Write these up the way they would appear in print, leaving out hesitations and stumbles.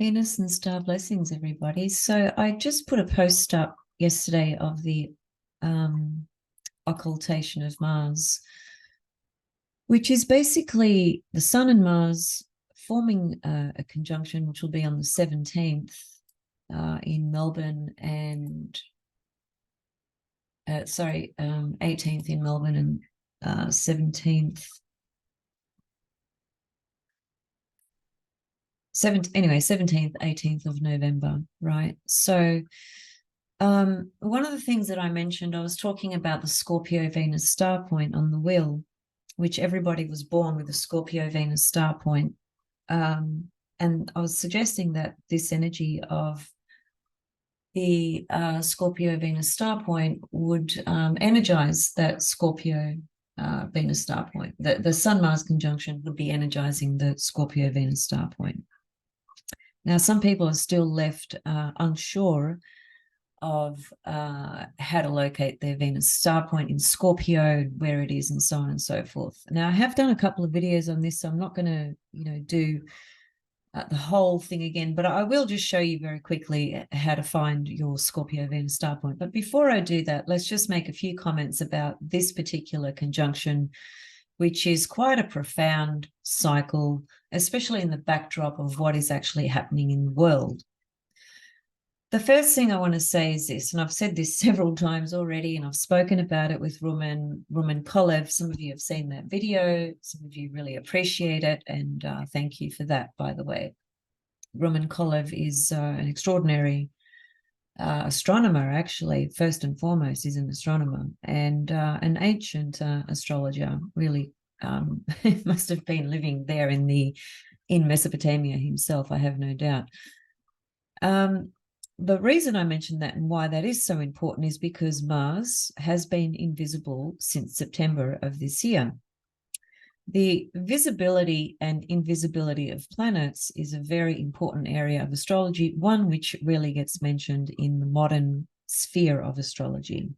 Venus and star blessings, everybody. So I just put a post up yesterday of the occultation of Mars, which is basically the Sun and Mars forming a conjunction, which will be on the 17th in Melbourne and 18th in Melbourne and 17th. 17th, 18th of November, right? So one of the things that I mentioned, I was talking about the Scorpio Venus star point on the wheel, which everybody was born with a Scorpio Venus star point. And I was suggesting that this energy of the Scorpio Venus star point would energize that Scorpio Venus star point. The Sun-Mars conjunction would be energizing the Scorpio Venus star point. Now, some people are still left unsure of how to locate their Venus star point in Scorpio, where it is, and so on and so forth. Now, I have done a couple of videos on this, so I'm not going to, do the whole thing again, but I will just show you very quickly how to find your Scorpio Venus star point. But before I do that, let's just make a few comments about this particular conjunction, which is quite a profound cycle, especially in the backdrop of what is actually happening in the world. The first thing I want to say is this, and I've said this several times already, and I've spoken about it with Rumen Kolev. Some of you have seen that video. Some of you really appreciate it, and thank you for that, by the way. Rumen Kolev is an extraordinary astronomer, actually. First and foremost, is an astronomer and an ancient astrologer. Really, must have been living there in Mesopotamia himself, I have no doubt. The reason I mentioned that and why that is so important is because Mars has been invisible since September of this year. The visibility and invisibility of planets is a very important area of astrology, one which really gets mentioned in the modern sphere of astrology.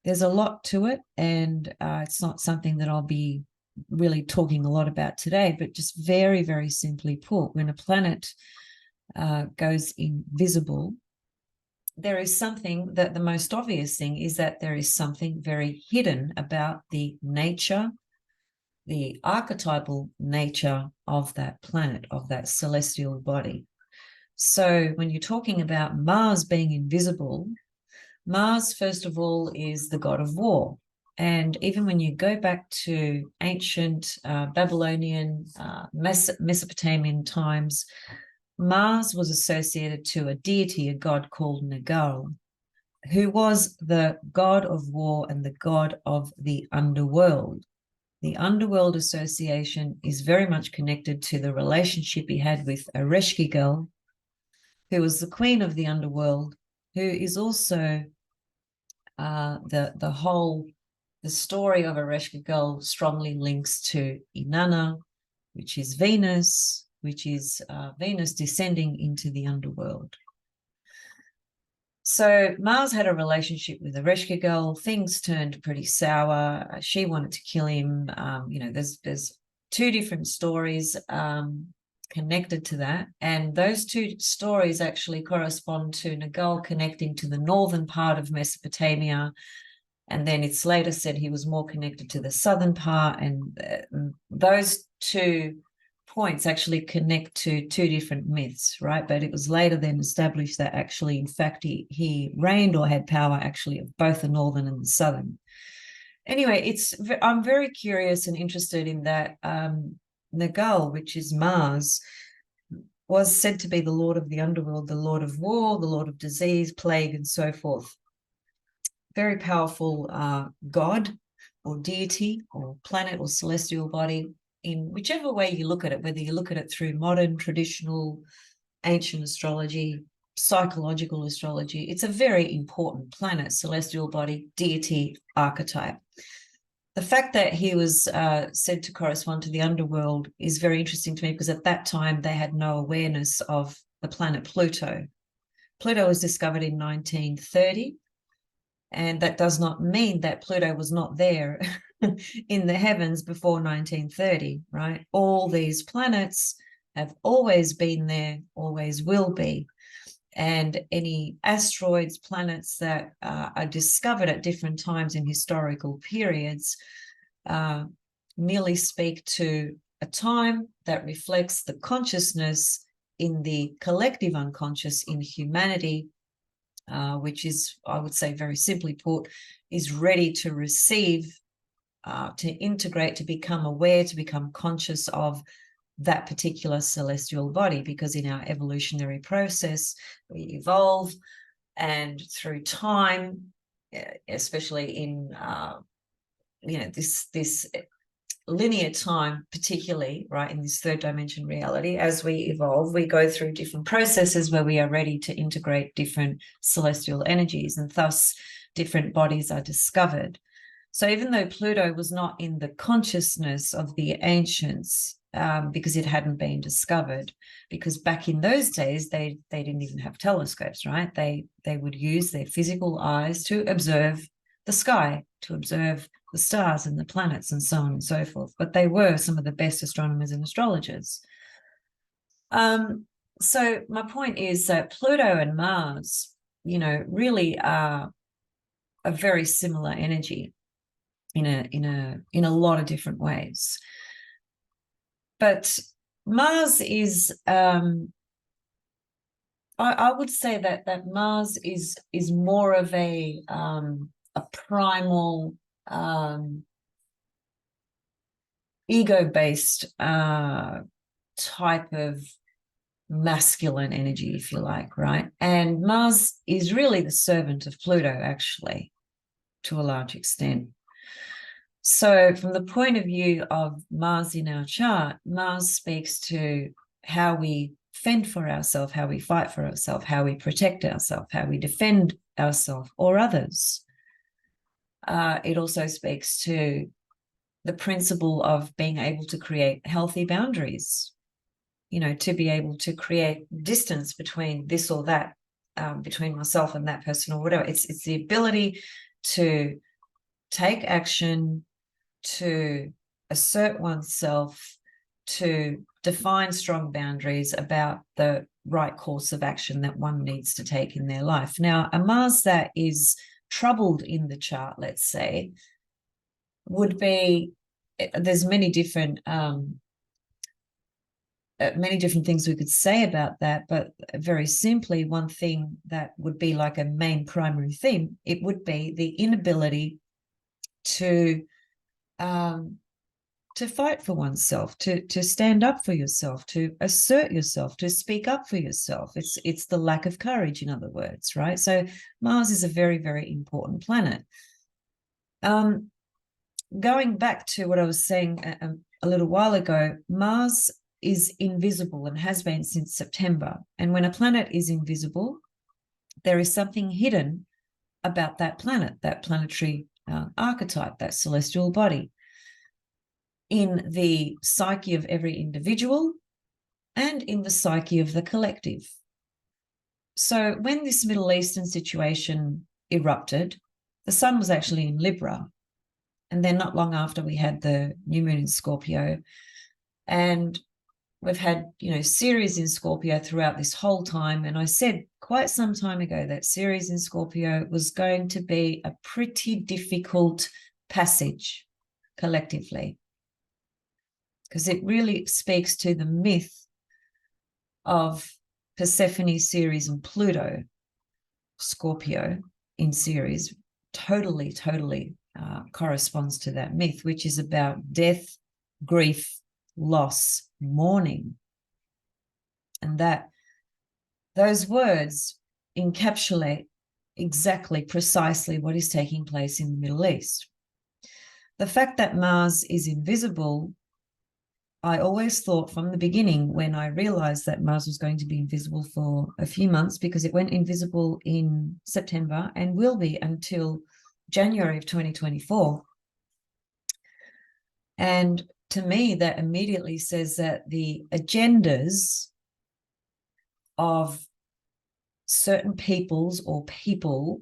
There's a lot to it, and it's not something that I'll be really talking a lot about today, but just very, very simply put, when a planet goes invisible, there is something that the most obvious thing is that there is something very hidden about the nature, the archetypal nature of that planet, of that celestial body. So when you're talking about Mars being invisible, Mars, first of all, is the god of war. And even when you go back to ancient Babylonian, Mesopotamian times, Mars was associated to a deity, a god called Nergal, who was the god of war and the god of the underworld. The underworld association is very much connected to the relationship he had with Ereshkigal, who was the queen of the underworld, who is also the story of Ereshkigal strongly links to Inanna, which is Venus, which is Venus descending into the underworld. So Mars had a relationship with Ereshkigal. Things turned pretty sour. She wanted to kill him. There's two different stories connected to that, and those two stories actually correspond to Nergal connecting to the northern part of Mesopotamia, and then it's later said he was more connected to the southern part, and those two points actually connect to two different myths, right? But it was later then established that actually, in fact, he reigned or had power actually of both the northern and the southern. Anyway, I'm very curious and interested in that. Nergal, which is Mars, was said to be the lord of the underworld, the lord of war, the lord of disease, plague, and so forth. Very powerful god or deity or planet or celestial body, in whichever way you look at it, whether you look at it through modern, traditional, ancient astrology, psychological astrology. It's a very important planet, celestial body, deity, archetype. The fact that he was said to correspond to the underworld is very interesting to me, because at that time they had no awareness of the planet Pluto. Pluto was discovered in 1930, and that does not mean that Pluto was not there in the heavens before 1930, right? All these planets have always been there, always will be. And any asteroids, planets that are discovered at different times in historical periods merely speak to a time that reflects the consciousness in the collective unconscious in humanity, which is, I would say very simply put, is ready to receive, to integrate, to become aware, to become conscious of that particular celestial body, because in our evolutionary process we evolve, and through time, especially in this linear time, particularly right in this third dimension reality, as we evolve, we go through different processes where we are ready to integrate different celestial energies, and thus different bodies are discovered. So even though Pluto was not in the consciousness of the ancients, because it hadn't been discovered, because back in those days they didn't even have telescopes, right? They would use their physical eyes to observe the sky, to observe the stars and the planets and so on and so forth. But they were some of the best astronomers and astrologers. So my point is that Pluto and Mars, really are a very similar energy in a lot of different ways. But Mars is, I would say that Mars is more of a primal, ego-based type of masculine energy, if you like, right? And Mars is really the servant of Pluto, actually, to a large extent. So from the point of view of Mars in our chart, Mars speaks to how we fend for ourselves, how we fight for ourselves, how we protect ourselves, how we defend ourselves or others. It also speaks to the principle of being able to create healthy boundaries, to be able to create distance between this or that, between myself and that person or whatever. It's the ability to take action, to assert oneself, to define strong boundaries about the right course of action that one needs to take in their life. Now, a Mars that is troubled in the chart, let's say, would be, there's many different things we could say about that, but very simply, one thing that would be like a main primary theme, it would be the inability to fight for oneself, to stand up for yourself, to assert yourself, to speak up for yourself. It's the lack of courage, in other words, right? So Mars is a very, very important planet. Going back to what I was saying a little while ago, Mars is invisible and has been since September. And when a planet is invisible, there is something hidden about that planet, that planetary archetype, that celestial body, in the psyche of every individual and in the psyche of the collective. So when this Middle Eastern situation erupted, the sun was actually in Libra. And then not long after, we had the new moon in Scorpio. And we've had, Ceres in Scorpio throughout this whole time. And I said quite some time ago that Ceres in Scorpio was going to be a pretty difficult passage collectively, because it really speaks to the myth of Persephone, Ceres, and Pluto. Scorpio in Ceres totally corresponds to that myth, which is about death, grief, loss, mourning. And that those words encapsulate exactly, precisely what is taking place in the Middle East. The fact that Mars is invisible, I always thought from the beginning, when I realized that Mars was going to be invisible for a few months, because it went invisible in September and will be until January of 2024. And to me, that immediately says that the agendas of certain peoples or people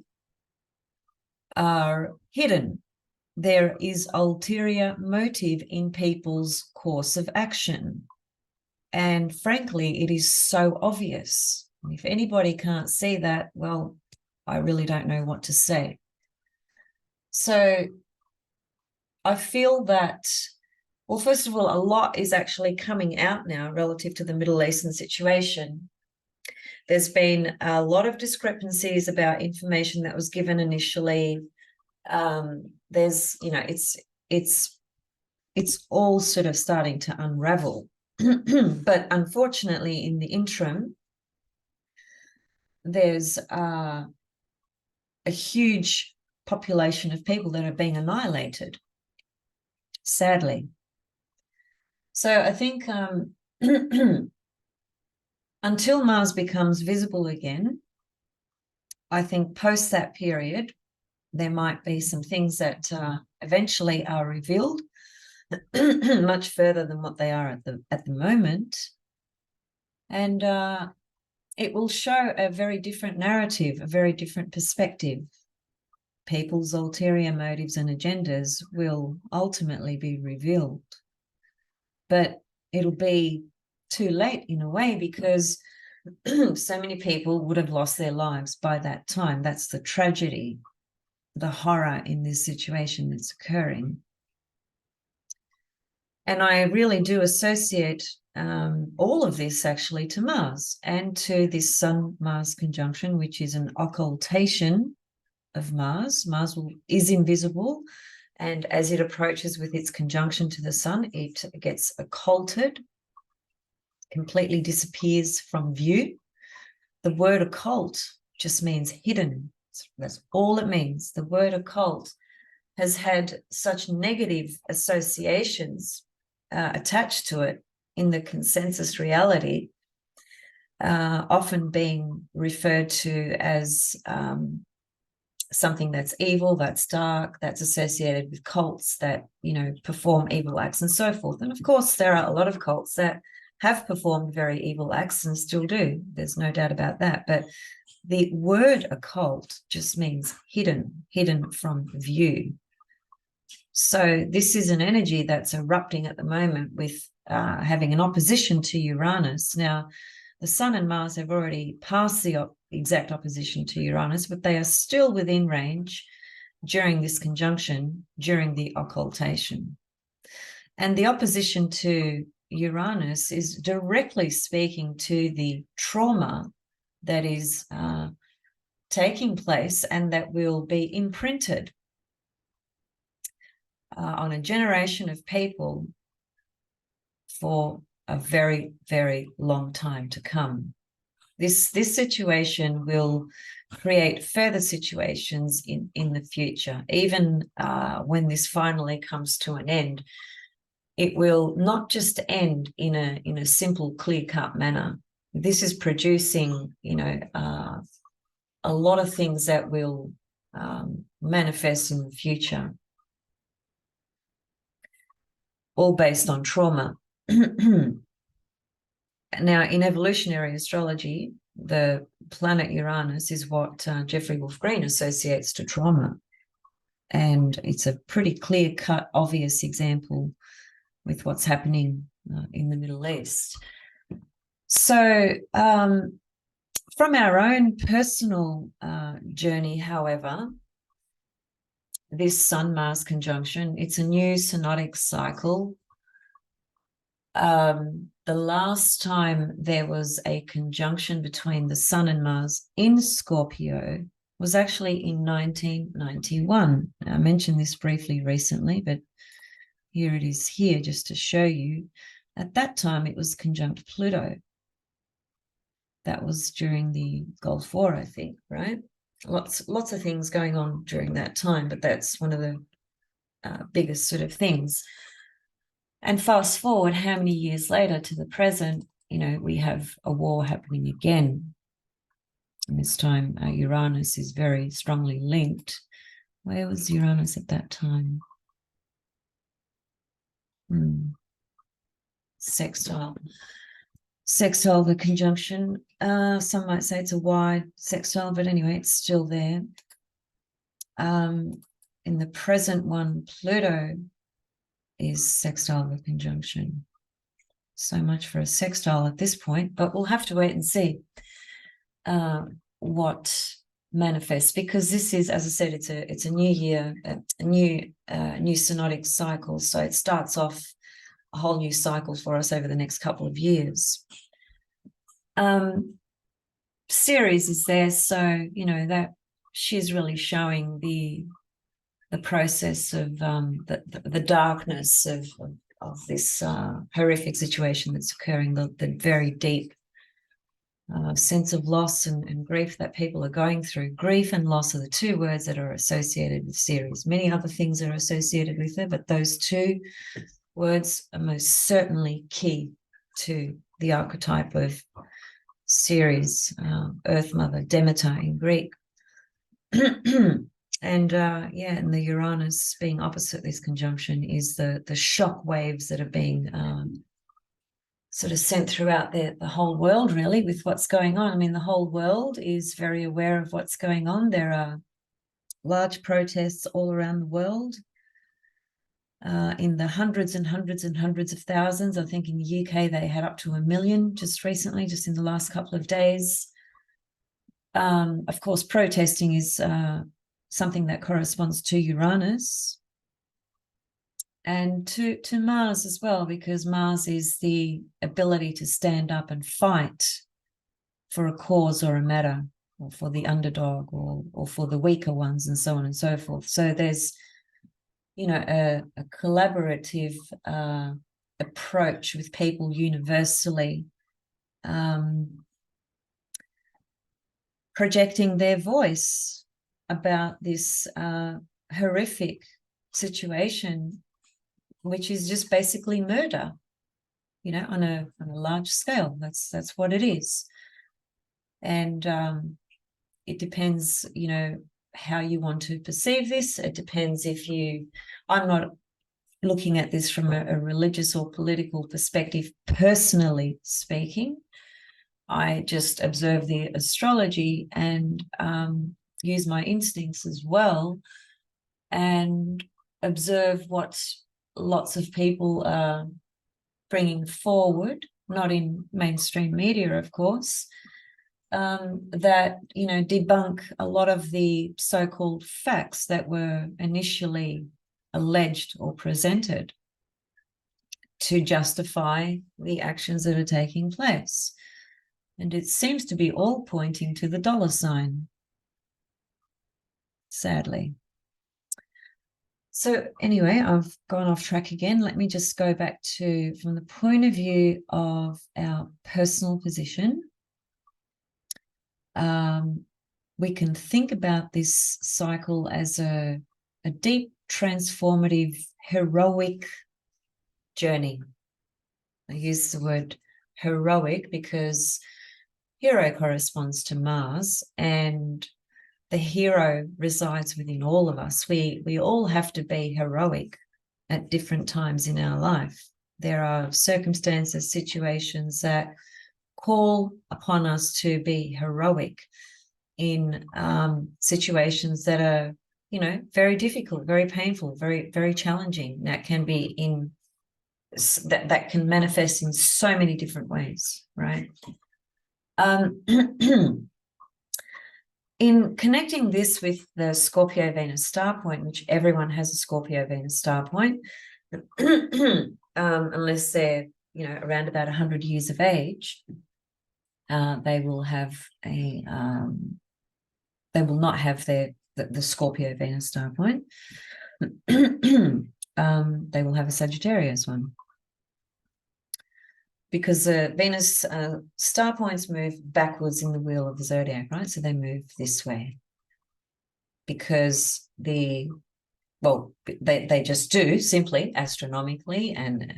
are hidden. There is ulterior motive in people's course of action. And frankly, it is so obvious. If anybody can't see that, well, I really don't know what to say. So I feel that, well, first of all, a lot is actually coming out now relative to the Middle Eastern situation. There's been a lot of discrepancies about information that was given initially. There's, it's all sort of starting to unravel. But unfortunately, in the interim, there's a huge population of people that are being annihilated, sadly. So I think until Mars becomes visible again, I think post that period, there might be some things that eventually are revealed much further than what they are at the moment. And it will show a very different narrative, a very different perspective. People's ulterior motives and agendas will ultimately be revealed. But it'll be too late in a way, because so many people would have lost their lives by that time. That's the tragedy, the horror in this situation that's occurring. And I really do associate all of this actually to Mars and to this Sun-Mars conjunction, which is an occultation of Mars. Mars is invisible, and as it approaches with its conjunction to the Sun, it gets occulted, completely disappears from view. The word occult just means hidden. That's all it means. The word occult has had such negative associations attached to it in the consensus reality, often being referred to as something that's evil, that's dark, that's associated with cults that, perform evil acts and so forth. And of course, there are a lot of cults that have performed very evil acts and still do. There's no doubt about that. But the word occult just means hidden from view. So this is an energy that's erupting at the moment with having an opposition to Uranus. Now, the Sun and Mars have already passed the exact opposition to Uranus, but they are still within range during this conjunction, during the occultation. And the opposition to Uranus is directly speaking to the trauma that is taking place and that will be imprinted on a generation of people for a very, very long time to come. This situation will create further situations in the future. Even when this finally comes to an end, it will not just end in a simple, clear-cut manner. This is producing, a lot of things that will manifest in the future, all based on trauma. Now, in evolutionary astrology, the planet Uranus is what Jeffrey Wolf Green associates to trauma. And it's a pretty clear-cut, obvious example with what's happening in the Middle East. So from our own personal journey, however, this Sun-Mars conjunction, it's a new synodic cycle. The last time there was a conjunction between the Sun and Mars in Scorpio was actually in 1991. I mentioned this briefly recently, but here it is here just to show you. At that time, it was conjunct Pluto. That was during the Gulf War, I think, right? Lots of things going on during that time, but that's one of the biggest sort of things. And fast forward how many years later to the present, we have a war happening again. And this time Uranus is very strongly linked. Where was Uranus at that time? Sextile. Sextile, the conjunction. Some might say it's a wide sextile, but anyway, it's still there. In the present one, Pluto is sextile the conjunction. So much for a sextile at this point, but we'll have to wait and see what manifests, because this is, as I said, it's a new year, a new synodic cycle. So it starts off a whole new cycle for us over the next couple of years. Ceres is there, so that she's really showing the process of the darkness of this horrific situation that's occurring, the very deep sense of loss and grief that people are going through. Grief and loss are the two words that are associated with Ceres. Many other things are associated with her, but those two words are most certainly key to the archetype of Ceres, Earth Mother, Demeter in Greek. And and the Uranus being opposite this conjunction is the shock waves that are being sort of sent throughout the whole world, really, with what's going on. I mean, the whole world is very aware of what's going on. There are large protests all around the world in the hundreds and hundreds and hundreds of thousands. I think in the UK they had up to 1 million just recently, just in the last couple of days. Of course, protesting is something that corresponds to Uranus and to Mars as well, because Mars is the ability to stand up and fight for a cause or a matter, or for the underdog, or for the weaker ones, and so on and so forth. So there's a collaborative approach with people universally projecting their voice about this horrific situation, which is just basically murder, on a large scale. That's what it is. And it depends, how you want to perceive this. It depends I'm not looking at this from a religious or political perspective, personally speaking. I just observe the astrology and use my instincts as well, and observe what lots of people are bringing forward, not in mainstream media, of course, that, debunk a lot of the so-called facts that were initially alleged or presented to justify the actions that are taking place. And it seems to be all pointing to the dollar sign, sadly. So anyway, I've gone off track again. Let me just go back to, from the point of view of our personal position, we can think about this cycle as a deep, transformative, heroic journey. I use the word heroic because hero corresponds to Mars, and the hero resides within all of us. We all have to be heroic at different times in our life. There are circumstances, situations that call upon us to be heroic in situations that are, very difficult, very painful, very, very challenging. That can be that can manifest in so many different ways, right? In connecting this with the Scorpio Venus star point, which everyone has a Scorpio Venus star point, unless they're, around about 100 years of age, they will not have the Scorpio Venus star point. They will have a Sagittarius one, because Venus star points move backwards in the wheel of the zodiac, right? So they move this way because they just do, simply astronomically, and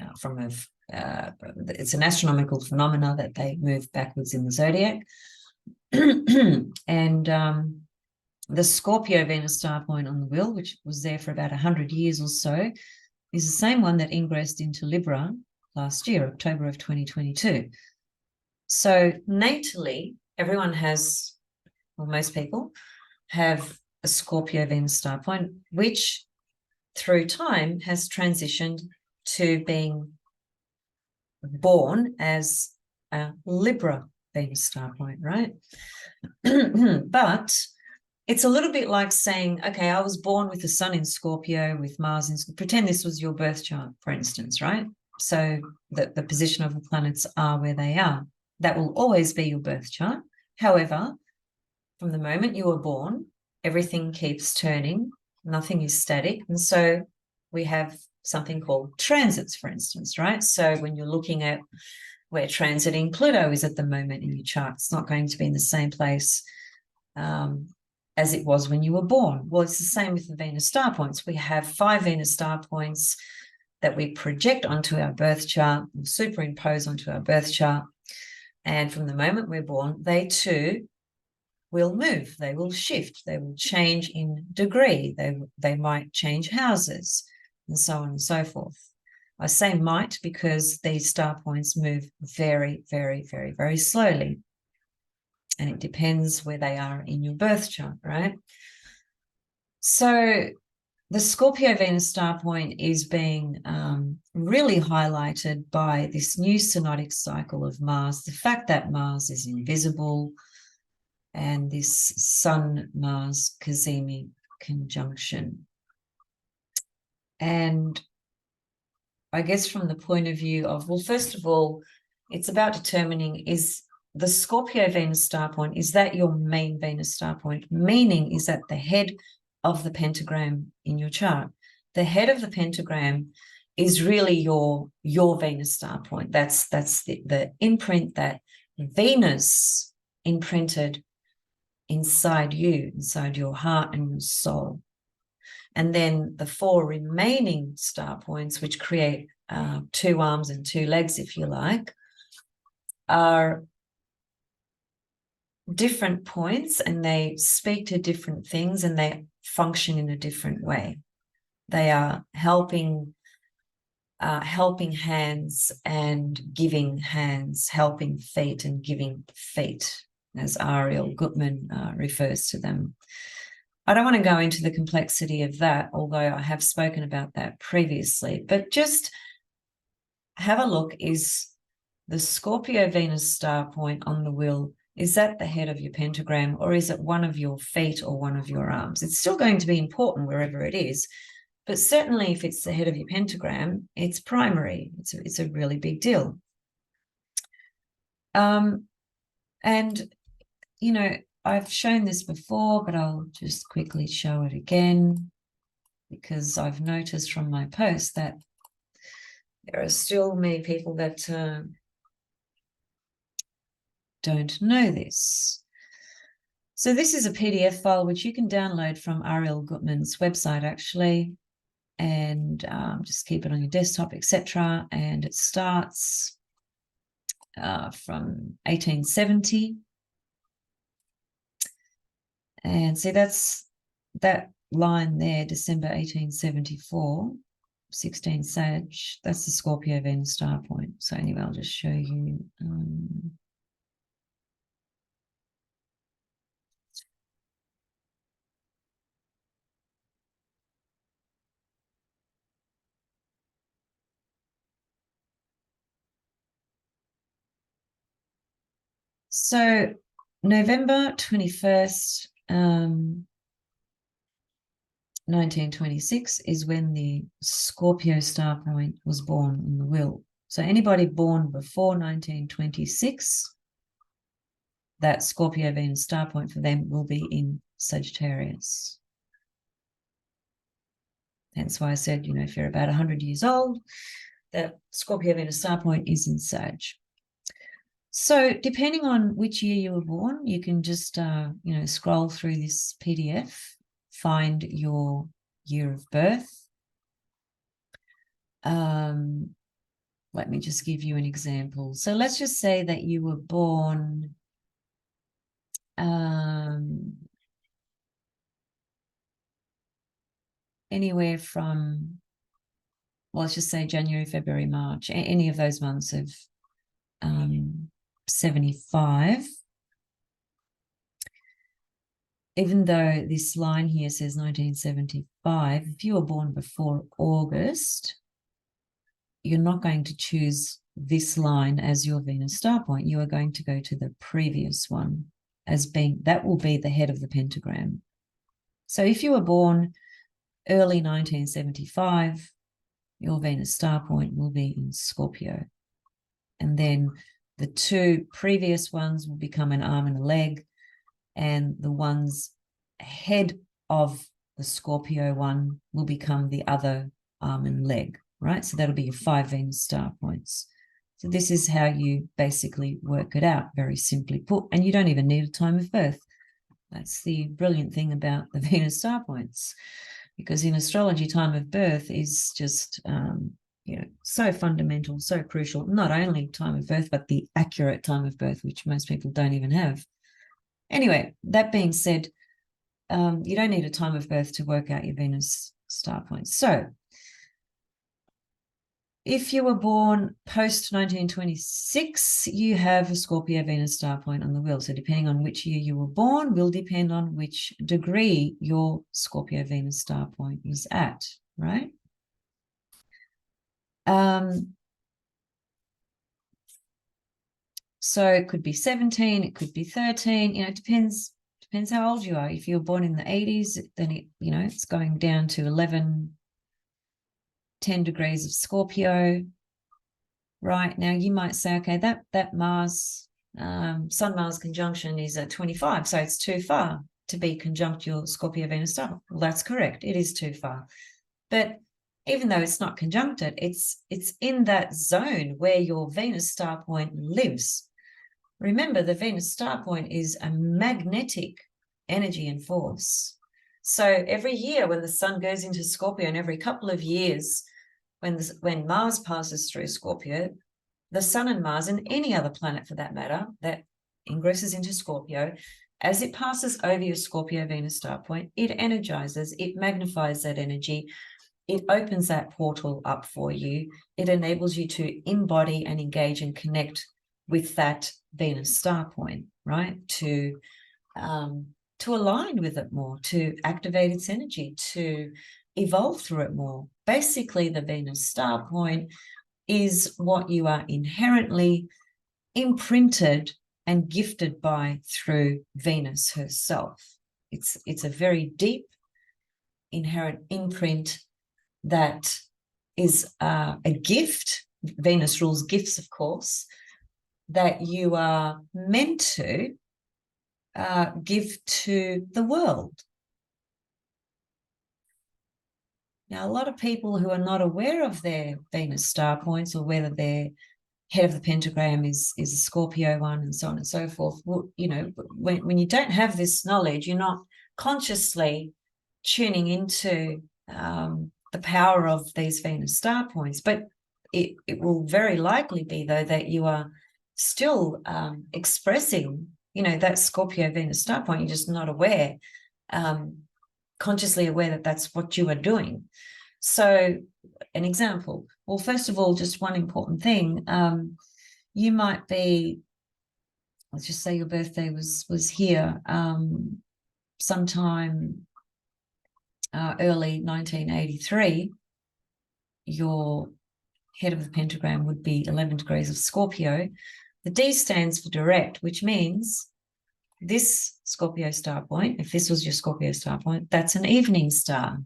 it's an astronomical phenomena that they move backwards in the zodiac. And the Scorpio Venus star point on the wheel, which was there for about 100 years or so, is the same one that ingressed into Libra last year, October of 2022. So natally, everyone has, or most people have, a Scorpio Venus star point, which through time has transitioned to being born as a Libra Venus star point, right? But it's a little bit like saying, okay, I was born with the sun in Scorpio, with Mars in, pretend this was your birth chart, for instance, right? So that the position of the planets are where they are. That will always be your birth chart. However, from the moment you were born, everything keeps turning, nothing is static. And so we have something called transits, for instance, right? So when you're looking at where transiting Pluto is at the moment in your chart, it's not going to be in the same place as it was when you were born. Well, it's the same with the Venus star points. We have 5 Venus star points that we project onto our birth chart, or superimpose onto our birth chart. And from the moment we're born, they too will move, they will shift, they will change in degree, they might change houses, and so on and so forth. I say might because these star points move very, very, very, very slowly. And it depends where they are in your birth chart, right? So the Scorpio Venus star point is being really highlighted by this new synodic cycle of Mars, the fact that Mars is invisible, and this Sun-Mars Cazimi conjunction. And I guess from the point of view of, well, first of all, it's about determining, is the Scorpio Venus star point, is that your main Venus star point? Meaning, is that the head of the pentagram in your chart? The head of the pentagram is really your Venus star point. That's the imprint that Venus imprinted inside you, inside your heart and your soul. And then the 4 remaining star points, which create 2 arms and 2 legs, if you like, are different points, and they speak to different things, and they function in a different way. They are helping hands and giving hands, helping feet and giving feet, as Ariel Gutman refers to them. I don't want to go into the complexity of that, although I have spoken about that previously, but just have a look. Is the Scorpio Venus star point on the wheel, is that the head of your pentagram, or is it one of your feet or one of your arms? It's still going to be important wherever it is, but certainly if it's the head of your pentagram, it's primary. It's a really big deal. And, you know, I've shown this before, but I'll just quickly show it again, because I've noticed from my post that there are still many people that don't know this. So this is a PDF file which you can download from Ariel Gutman's website, actually, and just keep it on your desktop, etc. And it starts from 1870. And see, that's that line there, December 1874, 16 Sag, that's the Scorpio Venus star point. So anyway, I'll just show you. So November 21st, 1926 is when the Scorpio star point was born on the wheel. So anybody born before 1926, that Scorpio Venus star point for them will be in Sagittarius. Hence why I said, you know, if you're about 100 years old, that Scorpio Venus star point is in Sag. So depending on which year you were born, you can just, you know, scroll through this PDF, find your year of birth. Let me just give you an example. So let's just say that you were born anywhere from, well, let's just say January, February, March, any of those months of 75. Even though this line here says 1975, if you were born before August, you're not going to choose this line as your Venus star point, you are going to go to the previous one as being, that will be the head of the pentagram. So if you were born early 1975, your Venus star point will be in Scorpio. And then the two previous ones will become an arm and a leg, and the ones ahead of the Scorpio one will become the other arm and leg, right? So that'll be your 5 Venus star points. So this is how you basically work it out, very simply put, and you don't even need a time of birth. That's the brilliant thing about the Venus star points, because in astrology, time of birth is just, so fundamental, so crucial, not only time of birth, but the accurate time of birth, which most people don't even have. Anyway, that being said, you don't need a time of birth to work out your Venus star points. So if you were born post 1926, you have a Scorpio Venus star point on the wheel. So depending on which year you were born will depend on which degree your Scorpio Venus star point is at, right? So it could be 17, it could be 13, it depends how old you are. If you were born in the 80s, then it's going down to 11, 10 degrees of Scorpio. Right, now you might say, okay, that Mars, Sun-Mars conjunction is at 25, so it's too far to be conjunct your Scorpio Venus star. Well, that's correct, it is too far. But even though it's not conjuncted, it's in that zone where your Venus star point lives. Remember, the Venus star point is a magnetic energy and force. So every year when the sun goes into Scorpio, and every couple of years when Mars passes through Scorpio, the sun and Mars, and any other planet for that matter, that ingresses into Scorpio, as it passes over your Scorpio Venus star point, it energizes, it magnifies that energy, it opens that portal up for you, it enables you to embody and engage and connect with that Venus star point, right? To align with it more, to activate its energy, to evolve through it more. Basically, the Venus star point is what you are inherently imprinted and gifted by through Venus herself. It's a very deep, inherent imprint that is a gift. Venus rules gifts, of course, that you are meant to give to the world. Now, a lot of people who are not aware of their Venus star points, or whether their head of the pentagram is a Scorpio one, and so on and so forth, well, when you don't have this knowledge, you're not consciously tuning into the power of these Venus star points. But it will very likely be, though, that you are still expressing, that Scorpio Venus star point. You're just not aware, consciously aware that that's what you are doing. So an example, well, first of all, just one important thing, you might be, let's just say your birthday was here sometime early 1983, your head of the pentagram would be 11 degrees of Scorpio. The D stands for direct, which means this Scorpio star point, if this was your Scorpio star point, that's an evening star.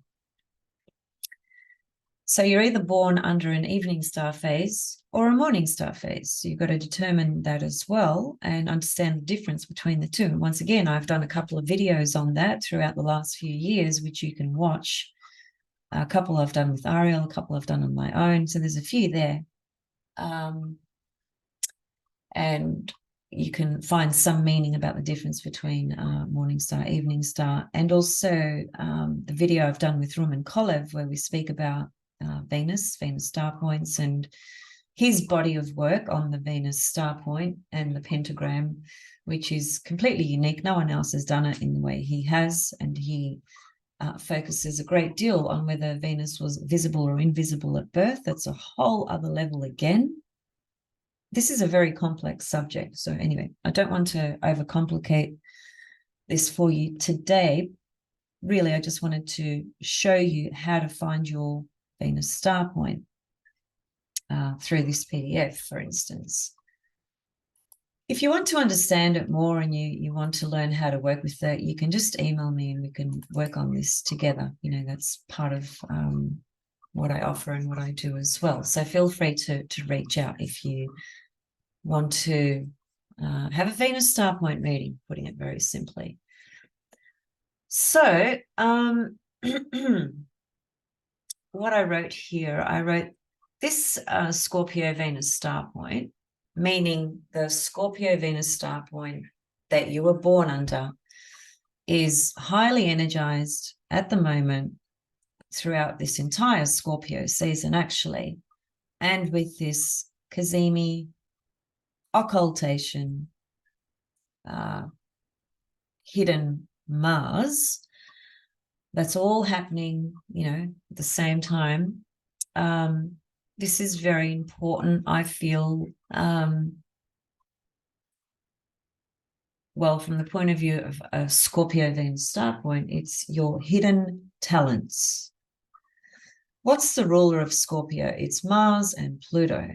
So you're either born under an evening star phase or a morning star phase. So you've got to determine that as well and understand the difference between the two. And once again, I've done a couple of videos on that throughout the last few years, which you can watch. A couple I've done with Ariel, a couple I've done on my own. So there's a few there. And you can find some meaning about the difference between morning star, evening star, and also the video I've done with Roman Kolev, where we speak about Venus star points, and his body of work on the Venus star point and the pentagram, which is completely unique. No one else has done it in the way he has, and he focuses a great deal on whether Venus was visible or invisible at birth. That's a whole other level again. This is a very complex subject. So anyway, I don't want to overcomplicate this for you today. Really, I just wanted to show you how to find your Venus star point. through this PDF, for instance. If you want to understand it more and you want to learn how to work with it, you can just email me and we can work on this together. You know, that's part of what I offer and what I do as well. So feel free to reach out if you want to have a Venus star point reading, putting it very simply. So what I wrote here, I wrote this Scorpio Venus star point, meaning the Scorpio Venus star point that you were born under is highly energized at the moment throughout this entire Scorpio season, actually. And with this Cazimi, occultation, hidden Mars, that's all happening, you know, at the same time. This is very important, I feel. Well, from the point of view of a Scorpio Venus star point, it's your hidden talents. What's the ruler of Scorpio? It's Mars and Pluto.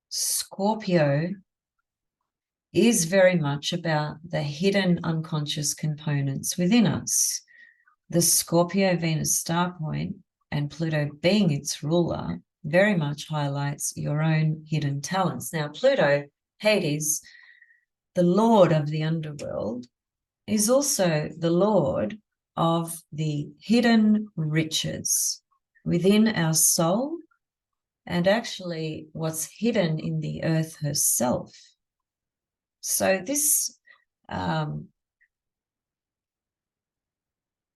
Scorpio is very much about the hidden unconscious components within us. The Scorpio Venus star point and Pluto being its ruler very much highlights your own hidden talents. Now, Pluto, Hades, the lord of the underworld, is also the lord of the hidden riches within our soul and actually what's hidden in the earth herself. So this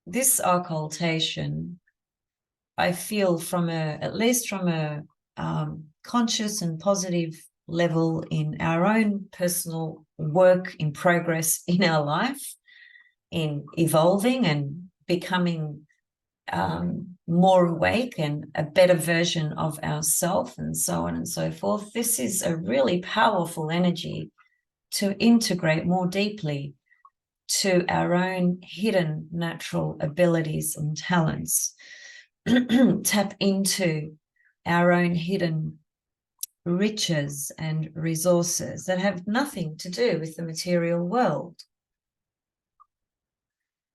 this occultation, I feel at least from a conscious and positive level in our own personal work in progress in our life, in evolving and becoming more awake and a better version of ourselves and so on and so forth. This is a really powerful energy to integrate more deeply to our own hidden natural abilities and talents. Tap into our own hidden riches and resources that have nothing to do with the material world.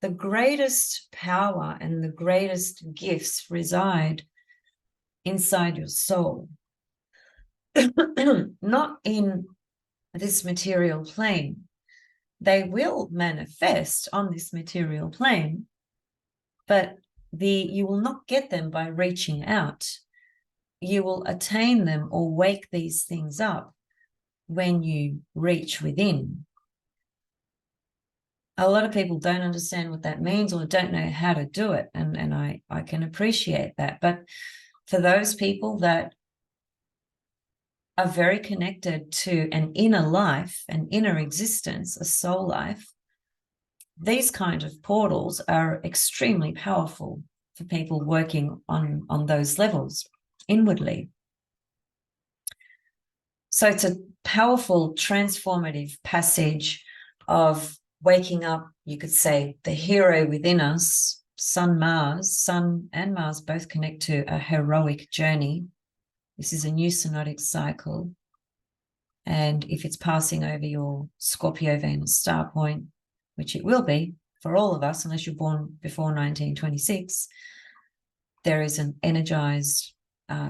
The greatest power and the greatest gifts reside inside your soul, not in this material plane. They will manifest on this material plane, but you will not get them by reaching out. You will attain them or wake these things up when you reach within. A lot of people don't understand what that means or don't know how to do it, and I can appreciate that. But for those people that are very connected to an inner life, an inner existence, a soul life, these kind of portals are extremely powerful for people working on those levels inwardly. So it's a powerful transformative passage of waking up, you could say, the hero within us. Sun and Mars both connect to a heroic journey. This is a new synodic cycle. And if it's passing over your Scorpio Venus star point, which it will be for all of us, unless you're born before 1926, there is an energized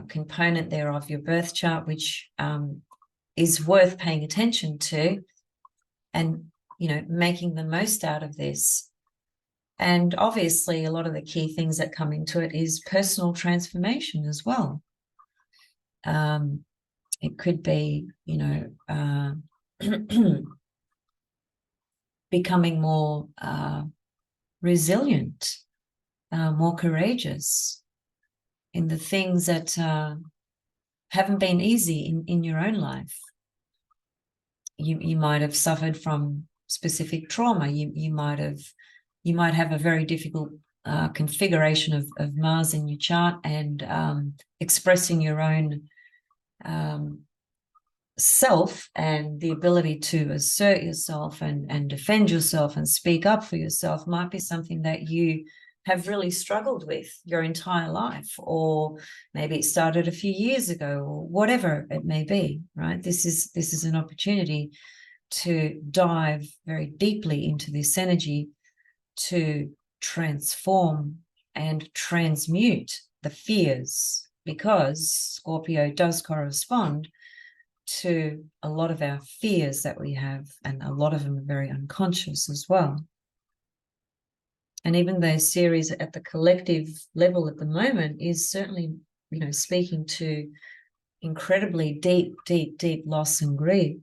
component there of your birth chart, which is worth paying attention to and, you know, making the most out of this. And obviously, a lot of the key things that come into it is personal transformation as well. It could be, you know, becoming more resilient, more courageous in the things that haven't been easy in your own life. You might have suffered from specific trauma. You might have a very difficult configuration of Mars in your chart, and expressing your own self and the ability to assert yourself and defend yourself and speak up for yourself might be something that you have really struggled with your entire life, or maybe it started a few years ago, or whatever it may be, right? This is an opportunity to dive very deeply into this energy, to transform and transmute the fears, because Scorpio does correspond to a lot of our fears that we have, and a lot of them are very unconscious as well. And even though series at the collective level at the moment is certainly, you know, speaking to incredibly deep loss and grief,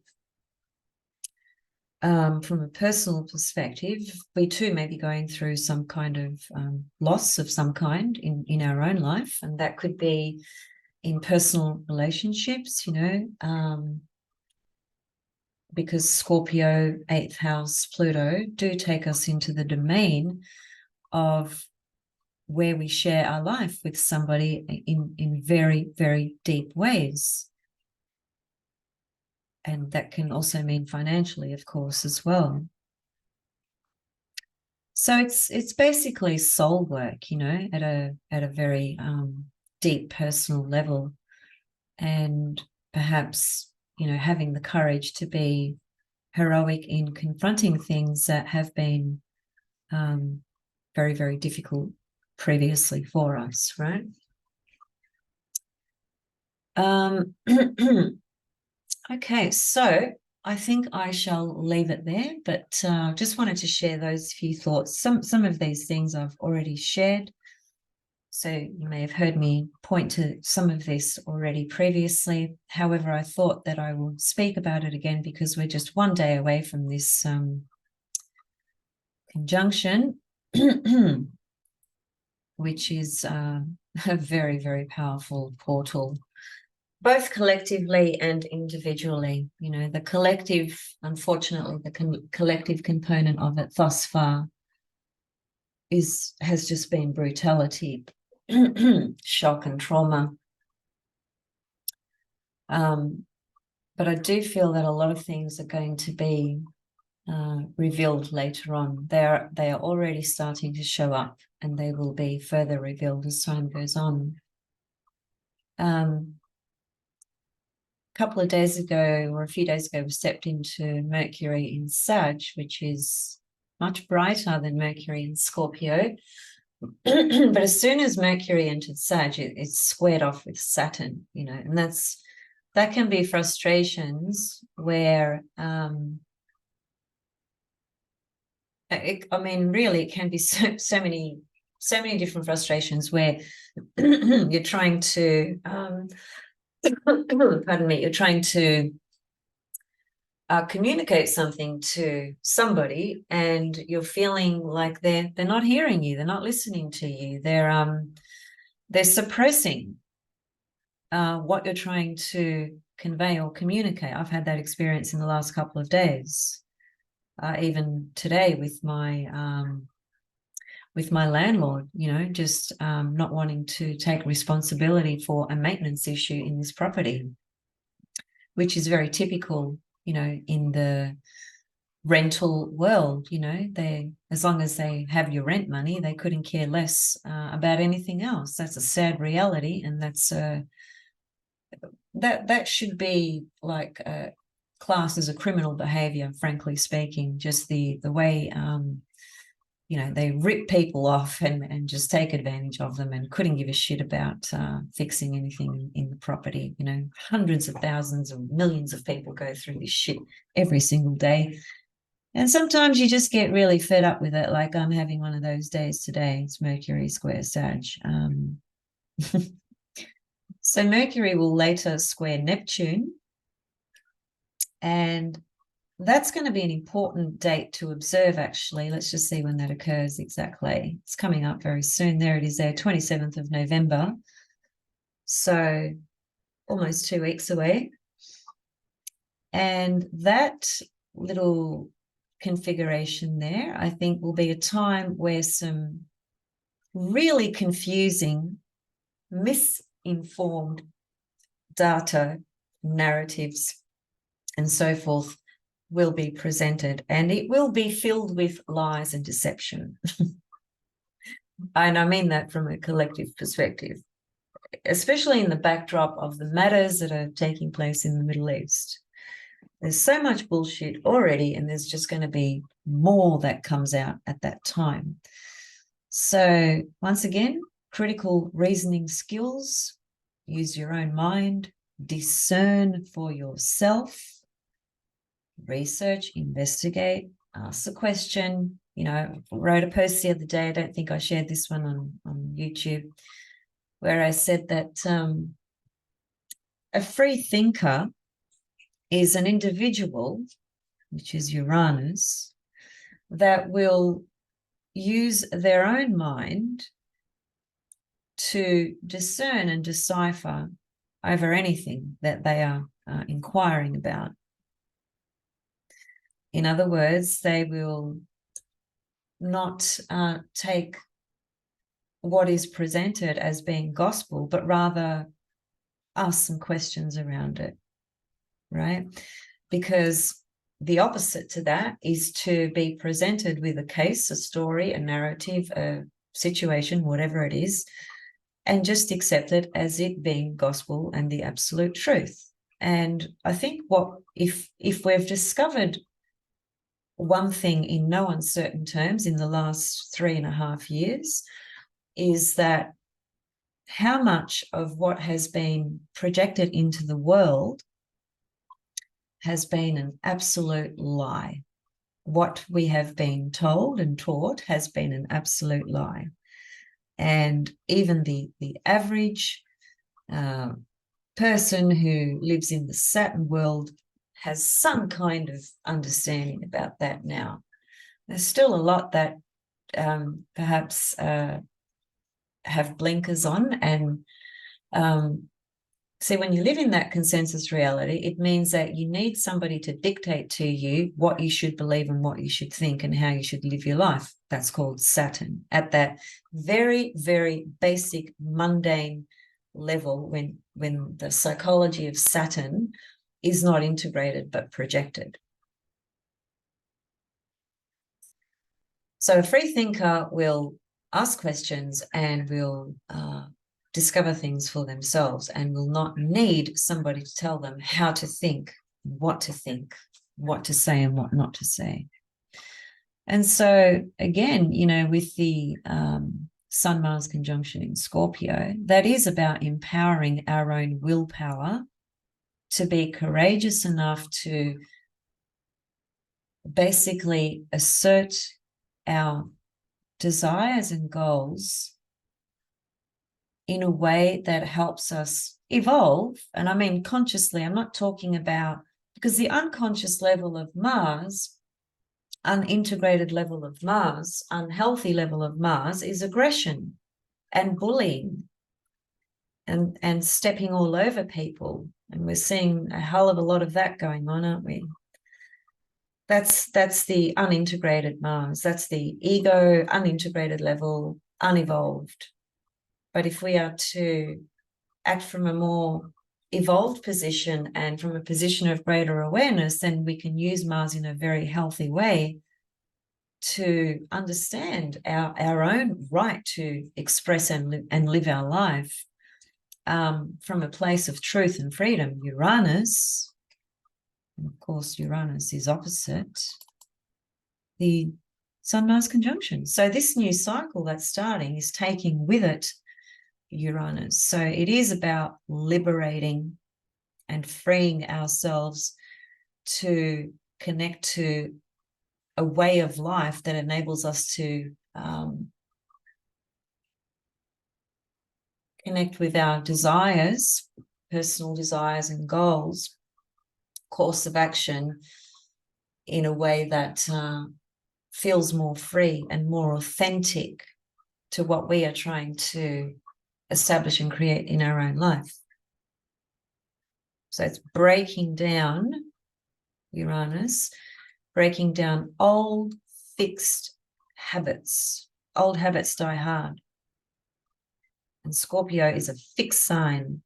from a personal perspective, we too may be going through some kind of loss of some kind in our own life, and that could be in personal relationships, you know, because Scorpio, 8th house, Pluto do take us into the domain of where we share our life with somebody in very deep ways. And that can also mean financially, of course, as well. So it's basically soul work, you know, at a very deep personal level, and perhaps, you know, having the courage to be heroic in confronting things that have been very difficult previously for us, right? Okay, so I think I shall leave it there, but just wanted to share those few thoughts. Some of these things I've already shared, so you may have heard me point to some of this already previously. However, I thought that I will speak about it again because we're just one day away from this conjunction, which is a very powerful portal, both collectively and individually. You know, the collective, unfortunately, the collective component of it thus far has just been brutality, shock and trauma. But I do feel that a lot of things are going to be revealed later on. They are already starting to show up, and they will be further revealed as time goes on. A couple of days ago, or a few days ago, we stepped into Mercury in Sag, which is much brighter than Mercury in Scorpio. But as soon as Mercury entered Sag, it's squared off with Saturn, you know, and that can be frustrations where I mean, really, it can be so many different frustrations where you're trying to pardon me, you're trying to communicate something to somebody, and you're feeling like they're not hearing you, they're not listening to you, they're suppressing what you're trying to convey or communicate. I've had that experience in the last couple of days. Even today with my landlord, you know, just not wanting to take responsibility for a maintenance issue in this property, which is very typical, you know, in the rental world. You know, they, as long as they have your rent money, they couldn't care less about anything else. That's a sad reality, and that's that should be like classed as a criminal behavior, frankly speaking. Just the way you know, they rip people off and just take advantage of them, and couldn't give a shit about fixing anything in the property. You know, hundreds of thousands or millions of people go through this shit every single day. And sometimes you just get really fed up with it. Like I'm having one of those days today. It's Mercury square Sag. So Mercury will later square Neptune, and that's going to be an important date to observe, actually. Let's just see when that occurs exactly. It's coming up very soon. There it is there, 27th of November. So almost 2 weeks away. And that little configuration there, I think, will be a time where some really confusing, misinformed data, narratives, and so forth will be presented, and it will be filled with lies and deception. And I mean that from a collective perspective, especially in the backdrop of the matters that are taking place in the Middle East. There's so much bullshit already, and there's just going to be more that comes out at that time. So once again, critical reasoning skills, use your own mind, discern for yourself, research, investigate, ask the question. You know, I wrote a post the other day, I don't think I shared this one on YouTube, where I said that a free thinker is an individual, which is Uranus, that will use their own mind to discern and decipher over anything that they are inquiring about. In other words, they will not take what is presented as being gospel, but rather ask some questions around it, right? Because the opposite to that is to be presented with a case, a story, a narrative, a situation, whatever it is, and just accept it as it being gospel and the absolute truth. And I think if we've discovered one thing in no uncertain terms in the last 3.5 years, is that how much of what has been projected into the world has been an absolute lie. What we have been told and taught has been an absolute lie. And even the average person who lives in the Saturn world has some kind of understanding about that now. There's still a lot that perhaps have blinkers on. And see, when you live in that consensus reality, it means that you need somebody to dictate to you what you should believe and what you should think and how you should live your life. That's called Saturn, at that very, very basic, mundane level, when the psychology of Saturn is not integrated but projected. So a free thinker will ask questions and will discover things for themselves, and will not need somebody to tell them how to think, what to say and what not to say. And so again, you know, with the Sun-Mars conjunction in Scorpio, that is about empowering our own willpower to be courageous enough to basically assert our desires and goals in a way that helps us evolve. And I mean consciously, I'm not talking about, because the unconscious level of Mars, unintegrated level of Mars, unhealthy level of Mars is aggression and bullying and stepping all over people. And we're seeing a hell of a lot of that going on, aren't we? That's the unintegrated Mars. That's the ego, unintegrated level, unevolved. But if we are to act from a more evolved position and from a position of greater awareness, then we can use Mars in a very healthy way to understand our own right to express and live our life from a place of truth and freedom. Uranus, and of course Uranus is opposite the Sun-Mars conjunction. So this new cycle that's starting is taking with it Uranus. So it is about liberating and freeing ourselves to connect to a way of life that enables us to connect with our desires, personal desires and goals, course of action in a way that feels more free and more authentic to what we are trying to establish and create in our own life. So it's breaking down Uranus, breaking down old fixed habits. Old habits die hard. And Scorpio is a fixed sign,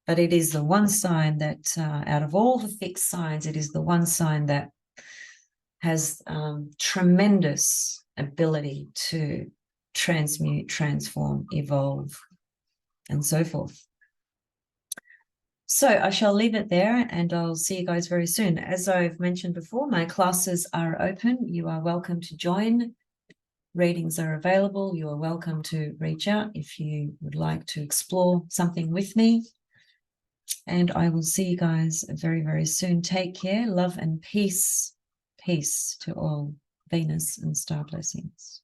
but it is the one sign that out of all the fixed signs, it is the one sign that has tremendous ability to transmute, transform, evolve, and so forth. So I shall leave it there, and I'll see you guys very soon. As I've mentioned before, my classes are open. You are welcome to join. Readings are available. You are welcome to reach out if you would like to explore something with me. And I will see you guys very, very soon. Take care. Love and peace. Peace to all. Venus and star blessings.